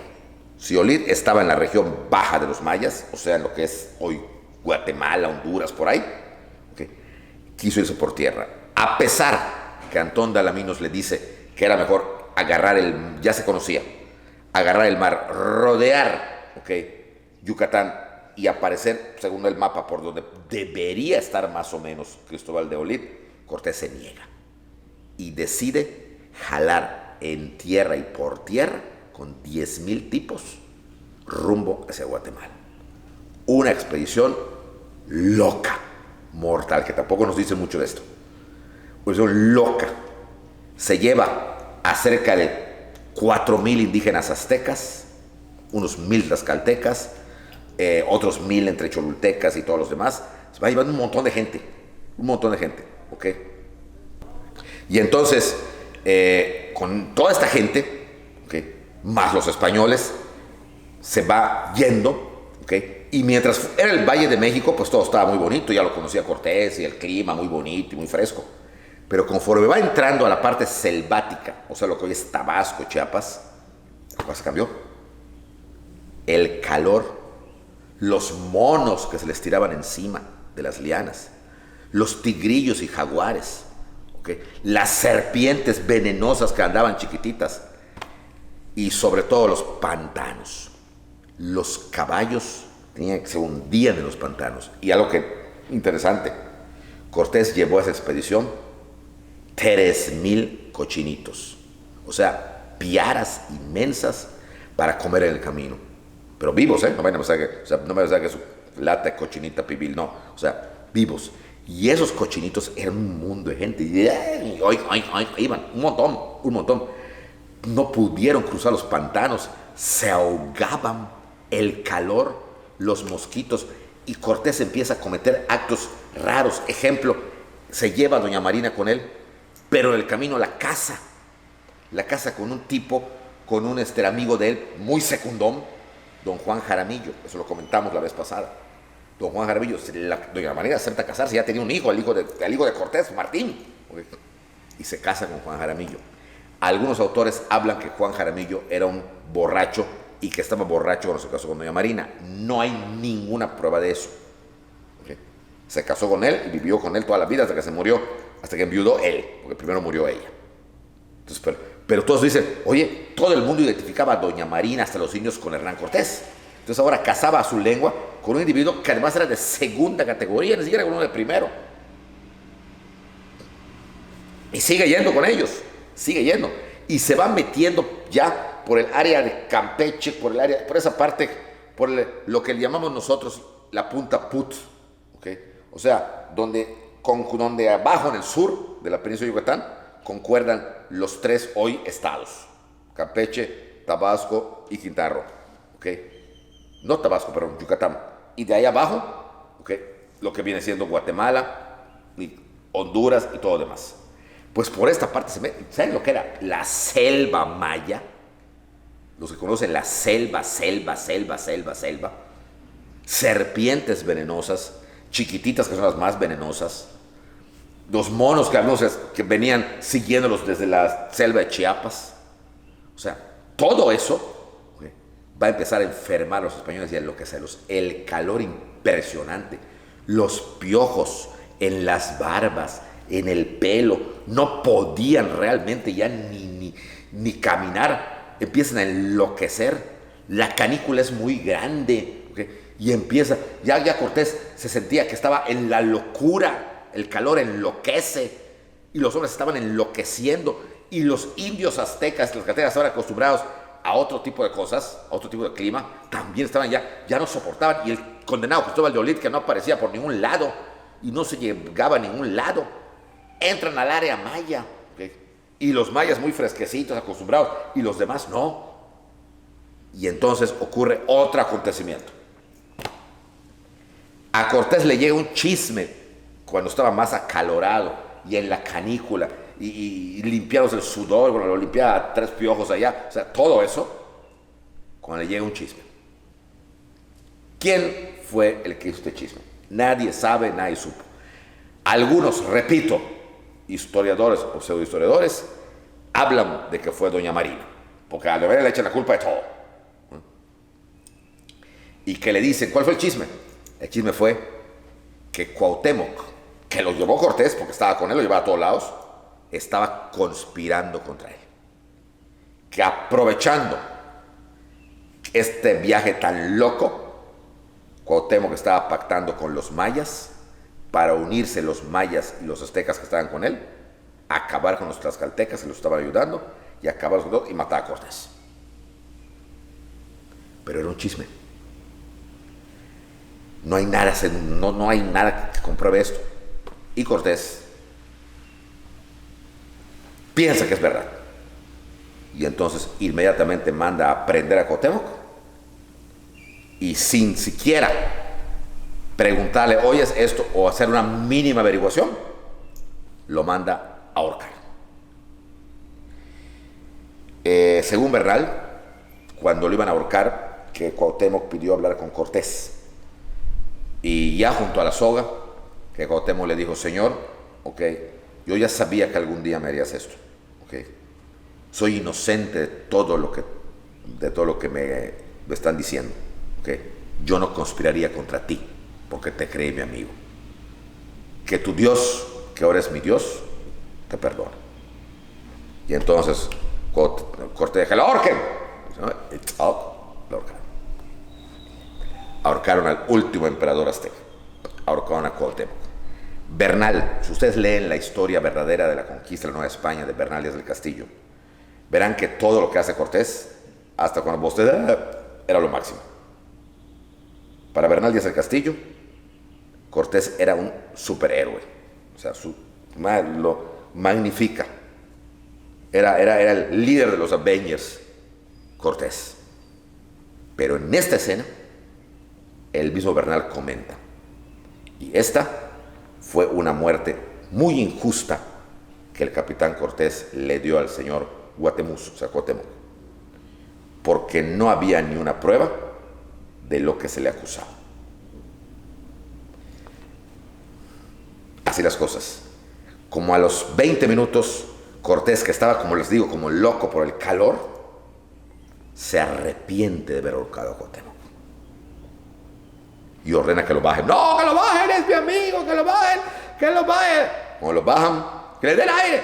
Si Olid estaba en la región baja de los mayas, o sea, en lo que es hoy Guatemala, Honduras, por ahí, ¿okay? Quiso irse por tierra, a pesar que Antón de Alaminos le dice que era mejor agarrar ya se conocía, agarrar el mar, rodear, ¿okay? Yucatán y aparecer, según el mapa, por donde debería estar más o menos Cristóbal de Olid. Cortés se niega y decide jalar en tierra y por tierra con 10,000 tipos rumbo hacia Guatemala. Una expedición loca, mortal, que tampoco nos dice mucho de esto. Una expedición loca. Se lleva a cerca de 4,000 indígenas aztecas, unos 1,000 tlaxcaltecas, otros 1,000 entre cholultecas y todos los demás. Se va llevando un montón de gente, ¿ok? Y entonces, con toda esta gente, ¿okay? Más los españoles, se va yendo, ¿okay? Y mientras era el Valle de México, pues todo estaba muy bonito, ya lo conocía Cortés, y el clima muy bonito y muy fresco. Pero conforme va entrando a la parte selvática, o sea, lo que hoy es Tabasco, Chiapas, la cosa cambió. El calor, los monos que se les tiraban encima de las lianas, los tigrillos y jaguares, ¿okay? Las serpientes venenosas que andaban chiquititas, y sobre todo los pantanos. los caballos se hundían en los pantanos. Y algo que interesante, Cortés llevó a esa expedición 3,000 cochinitos, o sea, piaras inmensas para comer en el camino, pero vivos, no me pensar que es lata de cochinita pibil, no, o sea, vivos. Y esos cochinitos eran un mundo de gente, y iban un montón. No pudieron cruzar los pantanos, se ahogaban, el calor, los mosquitos, y Cortés empieza a cometer actos raros. Ejemplo, se lleva a doña Marina con él, pero en el camino la casa con un tipo, con un amigo de él, muy secundón, don Juan Jaramillo. Eso lo comentamos la vez pasada. Don Juan Jaramillo, doña Marina acepta casarse, ya tenía un hijo, el hijo de Cortés, Martín, y se casa con Juan Jaramillo. Algunos autores hablan que Juan Jaramillo era un borracho y que estaba borracho cuando se casó con doña Marina. No hay ninguna prueba de eso. Se casó con él y vivió con él toda la vida hasta que se murió, hasta que enviudó él, porque primero murió ella. Entonces, pero todos dicen, oye, todo el mundo identificaba a doña Marina, hasta los indios, con Hernán Cortés. Entonces ahora casaba a su lengua con un individuo que además era de segunda categoría, ni siquiera con uno de primero. Y sigue yendo con ellos, sigue yendo. Y se va metiendo ya por el área de Campeche, por esa parte, por lo que le llamamos nosotros la punta Put, o sea, donde abajo en el sur de la península de Yucatán concuerdan los 3 hoy estados: Campeche, Tabasco y Quintana Roo. No Tabasco, perdón, Yucatán. Y de ahí abajo, lo que viene siendo Guatemala, y Honduras y todo lo demás. Pues por esta parte ¿saben lo que era? La selva maya. Los que conocen la selva. Serpientes venenosas, chiquititas, que son las más venenosas. Los monos que venían siguiéndolos desde la selva de Chiapas. O sea, todo eso va a empezar a enfermar a los españoles y a enloquecerlos. El calor impresionante, los piojos en las barbas, en el pelo, no podían realmente ya ni caminar, empiezan a enloquecer. La canícula es muy grande, y empieza, ya Cortés se sentía que estaba en la locura, el calor enloquece, y los hombres estaban enloqueciendo, y los indios aztecas, los aztecas estaban acostumbrados a otro tipo de cosas, a otro tipo de clima, también estaban ya no soportaban, y el condenado Cristóbal de Olid, que no aparecía por ningún lado, y no se llegaba a ningún lado, entran al área maya, y los mayas muy fresquecitos, acostumbrados, y los demás no. Y entonces ocurre otro acontecimiento. A Cortés le llega un chisme cuando estaba más acalorado y en la canícula, y limpiados el sudor, lo limpiaba 3 piojos allá, o sea, todo eso, cuando le llega un chisme. ¿Quién fue el que hizo este chisme? Nadie sabe, nadie supo. Algunos, repito, historiadores o pseudohistoriadores, hablan de que fue doña Marina, porque a Olivera le echan la culpa de todo. Y que le dicen, ¿cuál fue el chisme? El chisme fue que Cuauhtémoc, que lo llevó Cortés, porque estaba con él, lo llevaba a todos lados, estaba conspirando contra él. Que aprovechando este viaje tan loco, Cuauhtémoc estaba pactando con los mayas para unirse los mayas y los aztecas que estaban con él, acabar con los tlaxcaltecas que los estaban ayudando, y acabar con todo y matar a Cortés. Pero era un chisme. No hay nada que compruebe esto. Y Cortés piensa que es verdad. Y entonces inmediatamente manda a prender a Cuauhtémoc, y sin siquiera preguntarle, oye, es esto, o hacer una mínima averiguación, lo manda a ahorcar. Según Bernal, cuando lo iban a ahorcar, que Cuauhtémoc pidió hablar con Cortés, y ya junto a la soga, que Cuauhtémoc le dijo, señor, yo ya sabía que algún día me harías esto, soy inocente de todo lo que me están diciendo, yo no conspiraría contra ti, porque te creí mi amigo. Que tu Dios, que ahora es mi Dios, te perdona. Y entonces Cortés dijo, ¡la ahorquen! Lo ahorcaron. ahorcaron al último emperador azteca, ahorcaron a Cuauhtémoc. Bernal, si ustedes leen la historia verdadera de la conquista de la Nueva España de Bernal Díaz del Castillo, verán que todo lo que hace Cortés, hasta cuando usted era lo máximo. Para Bernal Díaz del Castillo, Cortés era un superhéroe. O sea, lo magnifica. Era el líder de los Avengers, Cortés. Pero en esta escena, el mismo Bernal comenta: y esta fue una muerte muy injusta que el capitán Cortés le dio al señor Guatemuz, o sea, Cuauhtémoc, porque no había ni una prueba de lo que se le acusaba. Así las cosas. Como a los 20 minutos, Cortés, que estaba, como les digo, como loco por el calor, se arrepiente de haber ahorcado a Cuauhtémoc y ordena que lo bajen. ¡No, que lo bajen! ¡Es mi amigo! ¡Que lo bajen! ¡Que lo bajen! Como lo bajan, ¡que le den aire!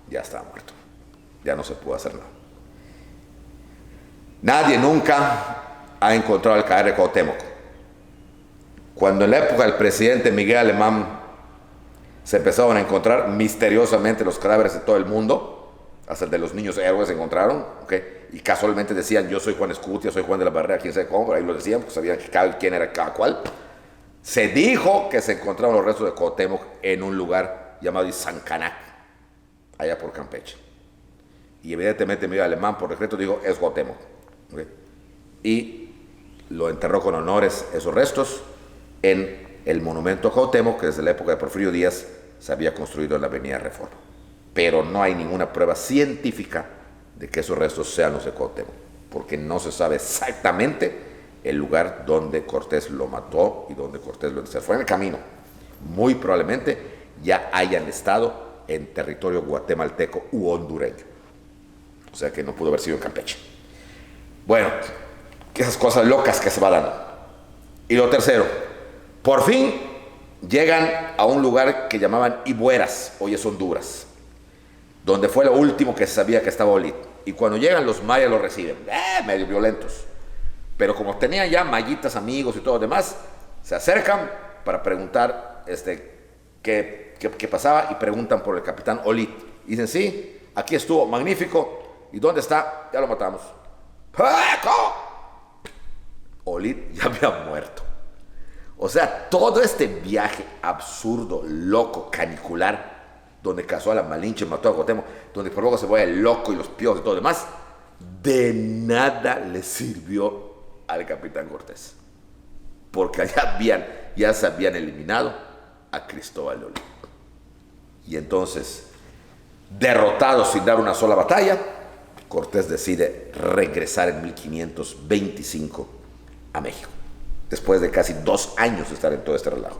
Ya estaba muerto. Ya no se pudo hacer nada. Nadie nunca ha encontrado el cadáver de Cuauhtémoc. Cuando en la época del presidente Miguel Alemán se empezaron a encontrar misteriosamente los cadáveres de todo el mundo, hasta el de los niños héroes se encontraron, y casualmente decían: yo soy Juan Escutia, soy Juan de la Barrera, quién sabe cómo, ahí lo decían, porque sabían quién era cada cual. Se dijo que se encontraron los restos de Cuauhtémoc en un lugar llamado Izancanac, allá por Campeche. Y evidentemente Miguel Alemán, por decreto, dijo: es Cuauhtémoc. Y lo enterró con honores esos restos en el monumento a Cuauhtémoc, que desde la época de Porfirio Díaz se había construido en la avenida Reforma. Pero no hay ninguna prueba científica de que esos restos sean los de Cuauhtémoc, porque no se sabe exactamente el lugar donde Cortés lo mató y donde Cortés lo encerró. Fue en el camino. Muy probablemente ya hayan estado en territorio guatemalteco u hondureño. O sea que no pudo haber sido en Campeche. Bueno, esas cosas locas que se va dando. Y lo tercero, por fin llegan a un lugar que llamaban Ibueras, hoy es Honduras, donde fue lo último que se sabía que estaba Olid. Y cuando llegan, los mayas lo reciben, medio violentos. Pero como tenían ya mayitas, amigos y todo lo demás, se acercan para preguntar qué pasaba, y preguntan por el capitán Olid. Y dicen: sí, aquí estuvo, magnífico. ¿Y dónde está? Ya lo matamos. Olid ya había muerto. O sea, todo este viaje absurdo, loco, canicular, donde cazó a la Malinche, mató a Cuauhtémoc, donde por luego se fue el loco y los piojos y todo lo demás, de nada le sirvió al capitán Cortés. Porque ya se habían eliminado a Cristóbal de Olid. Y entonces, derrotado sin dar una sola batalla, Cortés decide regresar en 1525 a México, después de casi 2 años de estar en todo este relajo.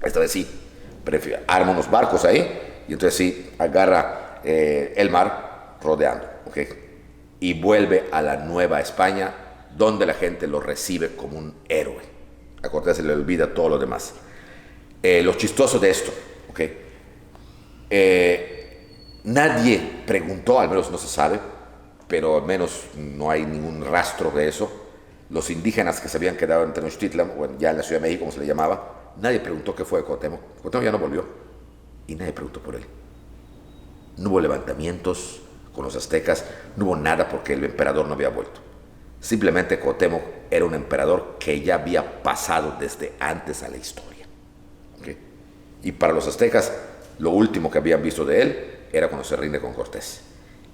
Esta vez sí, arma unos barcos ahí, y entonces sí, agarra el mar rodeando, y vuelve a la Nueva España, donde la gente lo recibe como un héroe. A Cortés se le olvida todo lo demás. Lo chistoso de esto, nadie preguntó, al menos no se sabe, pero al menos no hay ningún rastro de eso. Los indígenas que se habían quedado en Tenochtitlan, o ya en la Ciudad de México, como se le llamaba, nadie preguntó qué fue de Cuauhtémoc. Cuauhtémoc ya no volvió, y nadie preguntó por él. No hubo levantamientos con los aztecas, no hubo nada porque el emperador no había vuelto. Simplemente Cuauhtémoc era un emperador que ya había pasado desde antes a la historia. Y para los aztecas, lo último que habían visto de él era cuando se rinde con Cortés.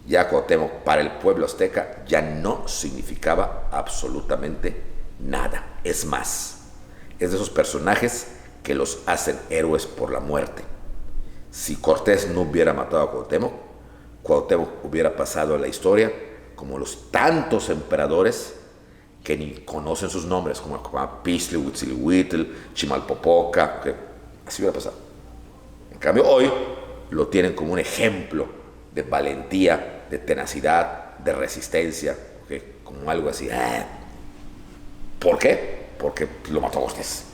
Ya Cuauhtémoc para el pueblo azteca ya no significaba absolutamente nada. Es más, es de esos personajes que los hacen héroes por la muerte. Si Cortés no hubiera matado a Cuauhtémoc, Cuauhtémoc hubiera pasado a la historia como los tantos emperadores que ni conocen sus nombres, como Cuauhpixli, Huitzilihuitl, Chimalpopoca, así hubiera pasado. En cambio, hoy lo tienen como un ejemplo de valentía, de tenacidad, de resistencia, como algo así. ¿Por qué? Porque lo mató Cortés.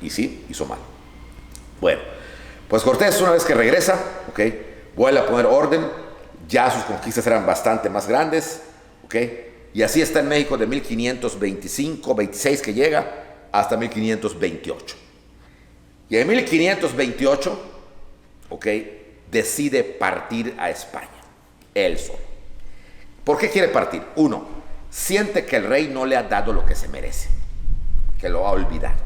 Y sí, hizo mal. Bueno, pues Cortés, una vez que regresa, vuelve a poner orden. Ya sus conquistas eran bastante más grandes, Y así está en México de 1525, 26 que llega hasta 1528. Y en 1528, ok, decide partir a España, él solo. ¿Por qué quiere partir? Uno, siente que el rey no le ha dado lo que se merece, que lo ha olvidado.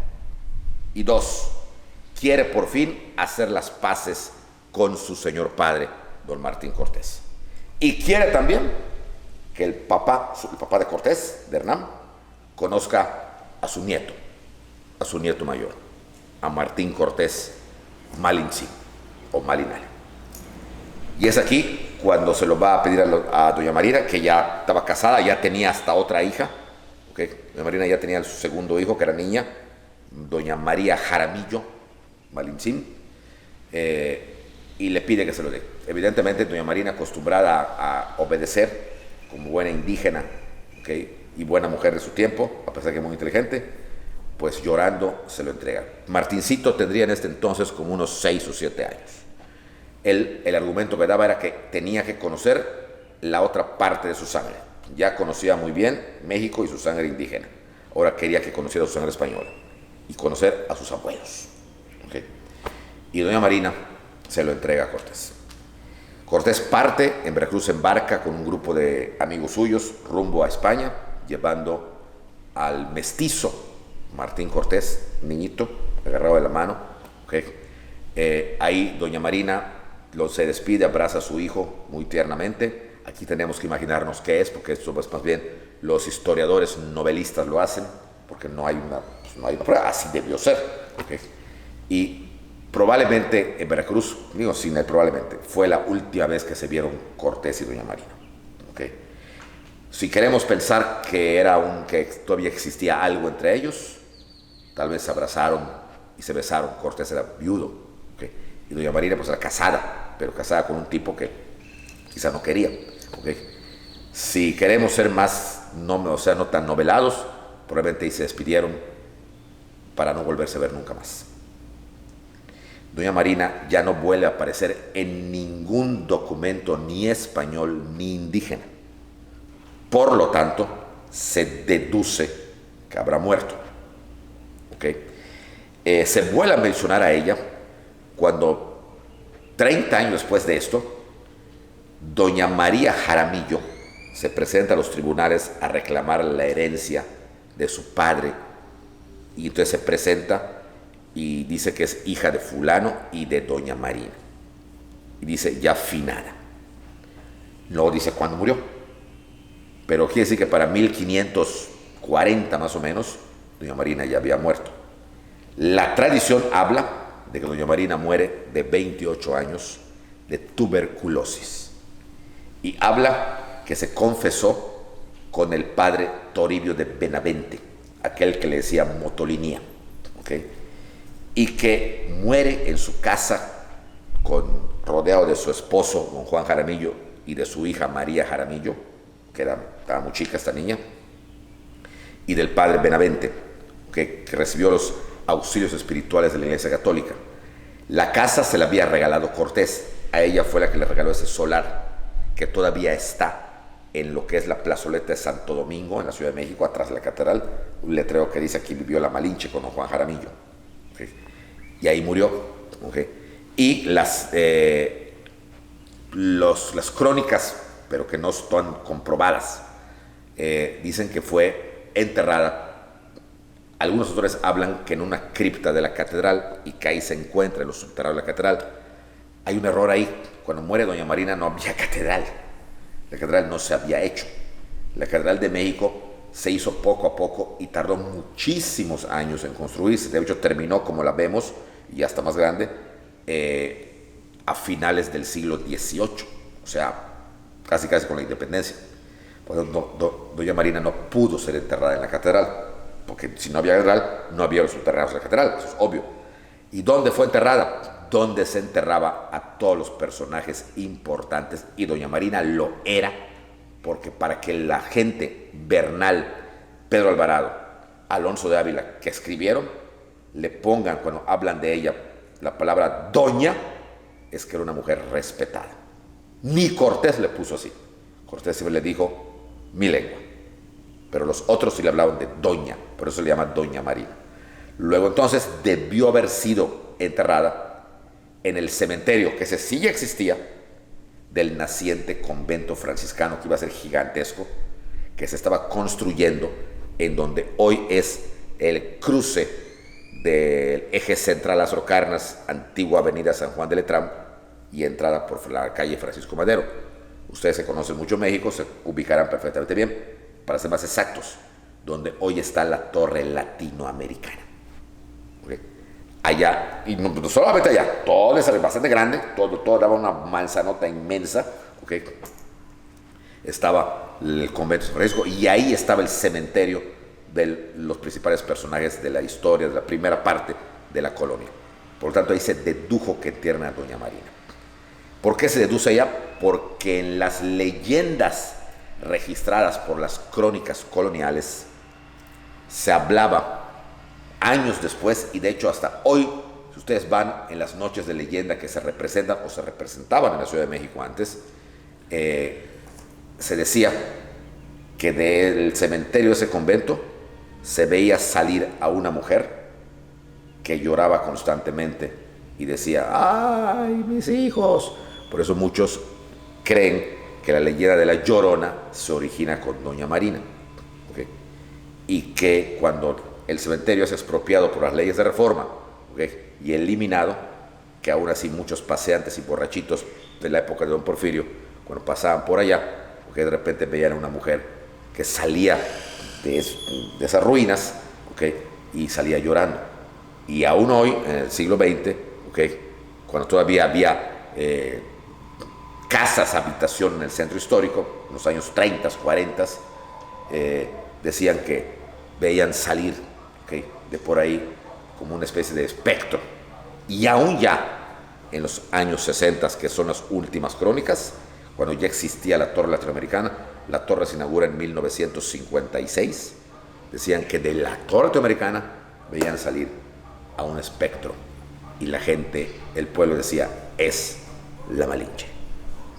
Y dos, quiere por fin hacer las paces con su señor padre, don Martín Cortés. Y quiere también que el papá de Cortés, de Hernán, conozca a su nieto mayor, a Martín Cortés Malintzin o Malinale. Y es aquí cuando se lo va a pedir a doña Marina, que ya estaba casada, ya tenía hasta otra hija. ¿Okay? Doña Marina ya tenía su segundo hijo, que era niña, doña María Jaramillo Malintzin, y le pide que se lo dé. Evidentemente, doña Marina, acostumbrada a obedecer como buena indígena, ¿okay?, y buena mujer de su tiempo, a pesar que es muy inteligente, pues llorando se lo entrega. Martincito tendría en este entonces como unos 6 o 7 años. El argumento que daba era que tenía que conocer la otra parte de su sangre. Ya conocía muy bien México y su sangre indígena. Ahora quería que conociera su sangre española y conocer a sus abuelos. ¿Okay? Y doña Marina se lo entrega a Cortés. Cortés parte, en Veracruz embarca con un grupo de amigos suyos rumbo a España, llevando al mestizo Martín Cortés, niñito, agarrado de la mano. ¿Okay? Ahí doña Marina se despide, abraza a su hijo muy tiernamente. Aquí tenemos que imaginarnos qué es, porque esto es más bien los historiadores novelistas lo hacen, porque no hay una prueba, así debió ser. ¿Okay? Y probablemente en Veracruz, digo sin el probablemente, fue la última vez que se vieron Cortés y doña Marina. ¿Okay? Si queremos pensar que todavía existía algo entre ellos, tal vez se abrazaron y se besaron. Cortés era viudo, ¿okay? Y doña Marina pues era casada, pero casada con un tipo que quizá no quería. ¿Okay? Si queremos ser más, no tan novelados, probablemente ahí se despidieron para no volverse a ver nunca más. Doña Marina ya no vuelve a aparecer en ningún documento ni español ni indígena. Por lo tanto, se deduce que habrá muerto. ¿Okay? Se vuelve a mencionar a ella cuando, 30 años después de esto, doña María Jaramillo se presenta a los tribunales a reclamar la herencia de su padre, y entonces se presenta y dice que es hija de fulano y de doña Marina, y dice ya finada. No dice cuándo murió, pero quiere decir que para 1540 más o menos doña Marina ya había muerto. La tradición habla de que doña Marina muere de 28 años de tuberculosis, y habla que se confesó con el padre Toribio de Benavente, aquel que le decía motolinía. ¿Okay? Y que muere en su casa rodeado de su esposo, don Juan Jaramillo, y de su hija María Jaramillo, que estaba muy chica esta niña, y del padre Benavente, que recibió los auxilios espirituales de la Iglesia Católica. La casa se la había regalado Cortés, a ella fue la que le regaló ese solar, que todavía está en lo que es la plazoleta de Santo Domingo, en la Ciudad de México, atrás de la catedral, un letrero que dice aquí vivió la Malinche con don Juan Jaramillo. ¿Okay? Y ahí murió. ¿Okay? Y las crónicas, pero que no están comprobadas, dicen que fue enterrada. Algunos autores hablan que en una cripta de la catedral, y que ahí se encuentra en los subterráneos de la catedral. Hay un error ahí. Cuando muere doña Marina no había catedral. La catedral no se había hecho. La catedral de México se hizo poco a poco y tardó muchísimos años en construirse. De hecho, terminó como la vemos, y hasta más grande, a finales del siglo XVIII. O sea, casi con la independencia. Por eso doña Marina no pudo ser enterrada en la catedral, porque si no había catedral, no había los subterráneos de la catedral, eso es obvio. ¿Y dónde fue enterrada? Donde se enterraba a todos los personajes importantes, y doña Marina lo era, porque para que la gente, Bernal, Pedro Alvarado, Alonso de Ávila, que escribieron, le pongan, cuando hablan de ella, la palabra doña, es que era una mujer respetada. Ni Cortés le puso así. Cortés siempre le dijo mi lengua. pero los otros sí le hablaban de doña, por eso se le llama Doña Marina. Luego entonces debió haber sido enterrada en el cementerio, que ese sí ya existía, del naciente convento franciscano, que iba a ser gigantesco, que se estaba construyendo en donde hoy es el cruce del eje central Lázaro Cárdenas, antigua avenida San Juan de Letrán, y entrada por la calle Francisco Madero. Ustedes que conocen mucho México se ubicarán perfectamente bien, para ser más exactos, donde hoy está la Torre Latinoamericana. ¿Okay? Allá, y no solamente allá, todo es bastante grande, todo daba una manzanota inmensa, ¿okay? Estaba el convento de San Francisco y ahí estaba el cementerio de los principales personajes de la historia, de la primera parte de la colonia. Por lo tanto, ahí se dedujo que entierran a Doña Marina. ¿Por qué se deduce allá? Porque en las leyendas registradas por las crónicas coloniales se hablaba años después, y de hecho hasta hoy, si ustedes van en las noches de leyenda que se representan o se representaban en la Ciudad de México antes, se decía que del cementerio de ese convento se veía salir a una mujer que lloraba constantemente y decía, ¡ay, mis hijos! Por eso muchos creen que la leyenda de la Llorona se origina con Doña Marina, ¿okay? Y que cuando el cementerio es expropiado por las leyes de reforma, ¿okay?, y eliminado, que aún así muchos paseantes y borrachitos de la época de Don Porfirio, cuando pasaban por allá, ¿okay?, de repente veían a una mujer que salía de esas ruinas, ¿okay?, y salía llorando. Y aún hoy, en el siglo XX, ¿okay?, cuando todavía había casas, habitación en el centro histórico, en los años 30, 40, decían que veían salir, ¿okay?, de por ahí como una especie de espectro. Y aún ya en los años 60, que son las últimas crónicas, cuando ya existía la Torre Latinoamericana, la torre se inaugura en 1956, decían que de la Torre Latinoamericana veían salir a un espectro, y la gente, el pueblo decía, es la Malinche.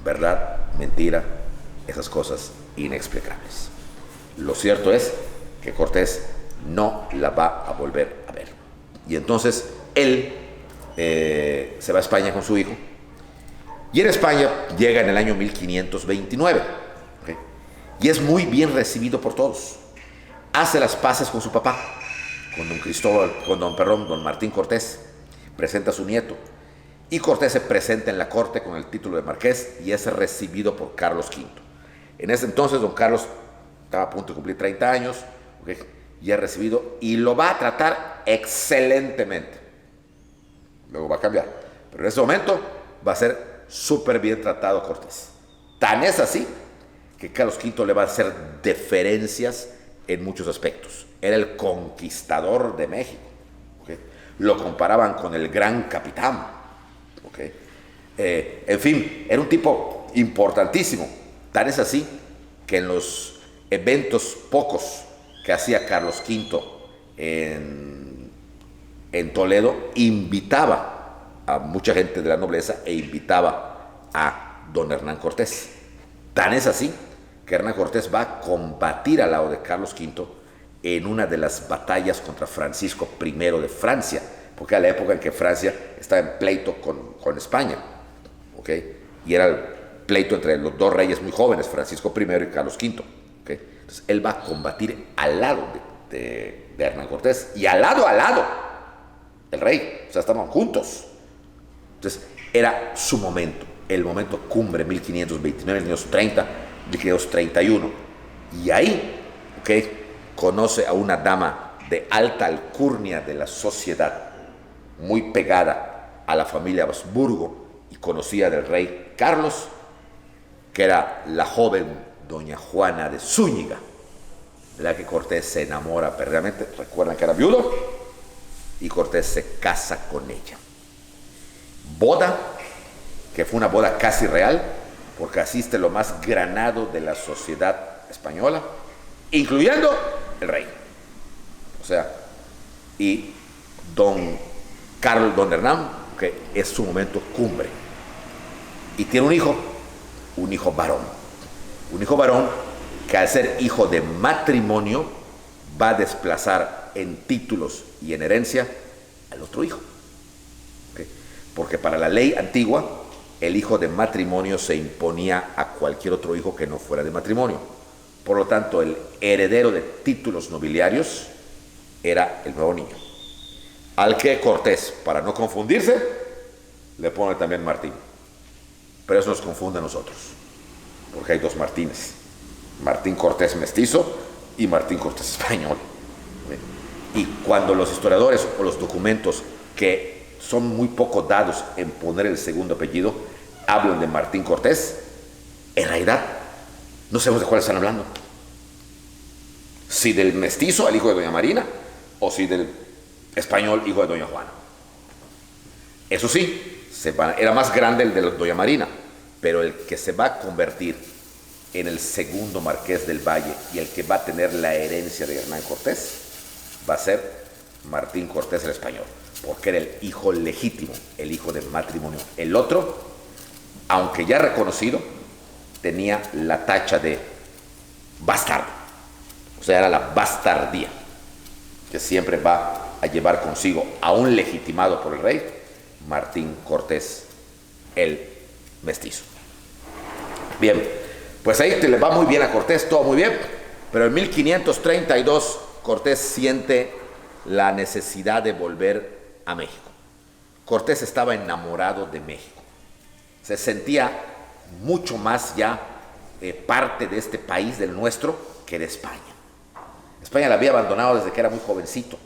¿Verdad? Mentira, esas cosas inexplicables. Lo cierto es que Cortés no la va a volver a ver. Y entonces él se va a España con su hijo, y en España llega en el año 1529, ¿okay?, y es muy bien recibido por todos. Hace las paces con su papá, con don Martín Cortés, presenta a su nieto, y Cortés se presenta en la corte con el título de marqués y es recibido por Carlos V. En ese entonces don Carlos estaba a punto de cumplir 30 años, ¿okay?, y es recibido y lo va a tratar excelentemente. Luego va a cambiar, pero en ese momento va a ser súper bien tratado Cortés. Tan es así que Carlos V le va a hacer deferencias en muchos aspectos. Era el conquistador de México, ¿okay? Lo comparaban con el gran capitán, ¿okay? En fin, era un tipo importantísimo. Tan es así que en los eventos pocos que hacía Carlos V en Toledo, invitaba a mucha gente de la nobleza e invitaba a don Hernán Cortés. Tan es así que Hernán Cortés va a combatir al lado de Carlos V en una de las batallas contra Francisco I de Francia, porque era la época en que Francia estaba en pleito con España, ¿okay?, y era el pleito entre los dos reyes muy jóvenes, Francisco I y Carlos V, ¿okay? Entonces él va a combatir al lado de Hernán Cortés y al lado del rey, o sea, estaban juntos. Entonces era su momento, el momento cumbre, 1529, 1530, 1531, y ahí, ¿okay?, conoce a una dama de alta alcurnia de la sociedad, muy pegada a la familia Habsburgo y conocida del rey Carlos, que era la joven doña Juana de Zúñiga, de la que Cortés se enamora perdidamente. Recuerdan que era viudo, y Cortés se casa con ella. Boda, que fue una boda casi real, porque asiste lo más granado de la sociedad española, incluyendo el rey. O sea, y don Hernán, que es su momento cumbre. Y tiene un hijo varón que al ser hijo de matrimonio va a desplazar en títulos y en herencia al otro hijo. ¿Okay? Porque para la ley antigua, el hijo de matrimonio se imponía a cualquier otro hijo que no fuera de matrimonio. Por lo tanto, el heredero de títulos nobiliarios era el nuevo niño, al que Cortés, para no confundirse, le pone también Martín. Pero eso nos confunde a nosotros, porque hay dos Martínez: Martín Cortés mestizo y Martín Cortés español. Y cuando los historiadores o los documentos, que son muy poco dados en poner el segundo apellido, hablan de Martín Cortés, en realidad no sabemos de cuál están hablando. Si del mestizo, el hijo de doña Marina, o si del español, hijo de doña Juana. Eso sí, era más grande el de doña Marina, pero el que se va a convertir en el segundo marqués del Valle y el que va a tener la herencia de Hernán Cortés va a ser Martín Cortés el español, porque era el hijo legítimo, el hijo de matrimonio. El otro, aunque ya reconocido, tenía la tacha de bastardo, o sea, era la bastardía, que siempre va a llevar consigo, aún legitimado por el rey, Martín Cortés el mestizo. Bien, pues ahí le va muy bien a Cortés, todo muy bien, pero en 1532 Cortés siente la necesidad de volver a México. Cortés estaba enamorado de México, se sentía mucho más ya parte de este país, del nuestro, que de España. España la había abandonado desde que era muy jovencito,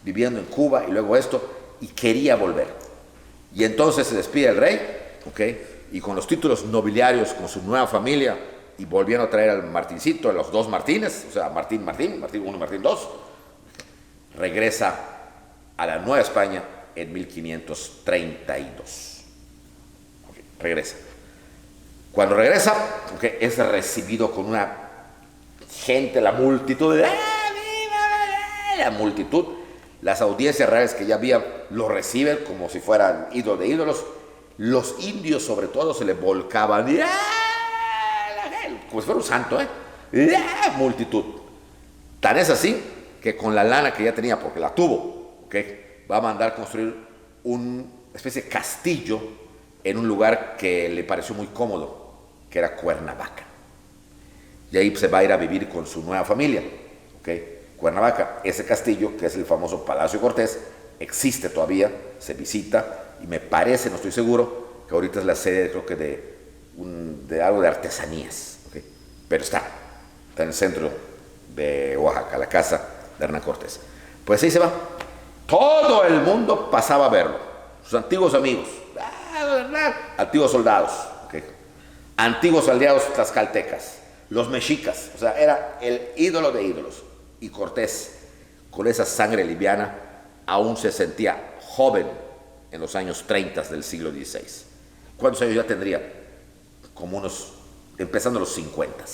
viviendo en Cuba y luego esto, y quería volver. Y entonces se despide el rey, y con los títulos nobiliarios, con su nueva familia, y volviendo a traer al Martincito, a los dos Martínez, o sea, Martín 1 y Martín 2, regresa a la Nueva España en 1532. Regresa. Cuando regresa, es recibido con una gente, la multitud, las audiencias reales que ya había, lo reciben como si fueran ídolos de ídolos. Los indios, sobre todo, se le volcaban, como si fuera un santo, multitud. Tan es así que con la lana que ya tenía, porque la tuvo, va a mandar construir una especie de castillo en un lugar que le pareció muy cómodo, que era Cuernavaca. Y ahí se va a ir a vivir con su nueva familia. Cuernavaca, ese castillo, que es el famoso Palacio Cortés, existe todavía, se visita, y me parece, no estoy seguro, que ahorita es la sede, creo que de algo de artesanías. Pero está en el centro de Oaxaca, la casa de Hernán Cortés. Pues ahí se va. Todo el mundo pasaba a verlo, sus antiguos amigos, antiguos soldados, antiguos aliados tlaxcaltecas, los mexicas, o sea, era el ídolo de ídolos. Y Cortés, con esa sangre liviana, aún se sentía joven en los años 30 del siglo XVI. ¿Cuántos años ya tendría? Como empezando los 50.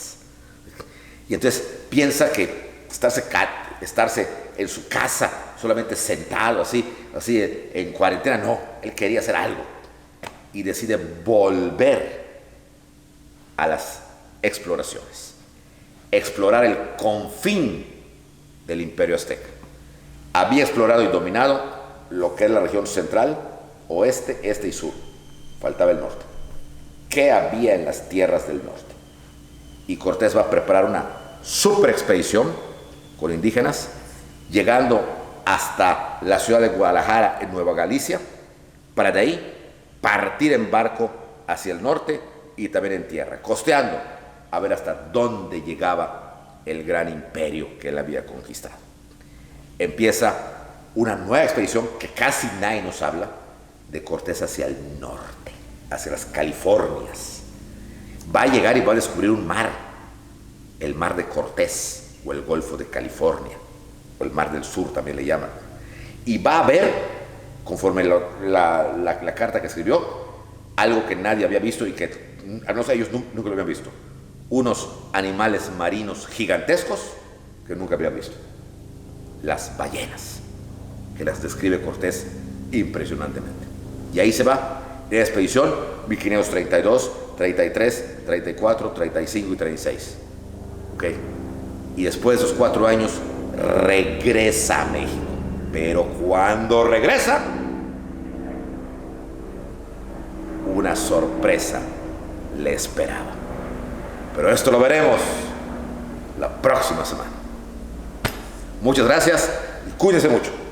Y entonces piensa que estarse en su casa, solamente sentado, así en cuarentena, no, él quería hacer algo. Y decide volver a las exploraciones, explorar el confín del Imperio Azteca. Había explorado y dominado lo que es la región central, oeste, este y sur. Faltaba el norte. ¿Qué había en las tierras del norte? Y Cortés va a preparar una super expedición con indígenas, llegando hasta la ciudad de Guadalajara, en Nueva Galicia, para de ahí partir en barco hacia el norte y también en tierra, costeando, a ver hasta dónde llegaba el gran imperio que él había conquistado. Empieza una nueva expedición que casi nadie nos habla, de Cortés hacia el norte, hacia las Californias. Va a llegar y va a descubrir un mar, el mar de Cortés, o el Golfo de California, o el mar del Sur también le llaman. Y va a ver, conforme la carta que escribió, algo que nadie había visto y que, no sé, ellos nunca lo habían visto. Unos animales marinos gigantescos que nunca habían visto. Las ballenas, que las describe Cortés impresionantemente. Y ahí se va, en la expedición 1532, 33, 34, 35 y 36. ¿ok? Y después de esos 4 años regresa a México. Pero cuando regresa, una sorpresa le esperaba. Pero esto lo veremos la próxima semana. Muchas gracias y cuídense mucho.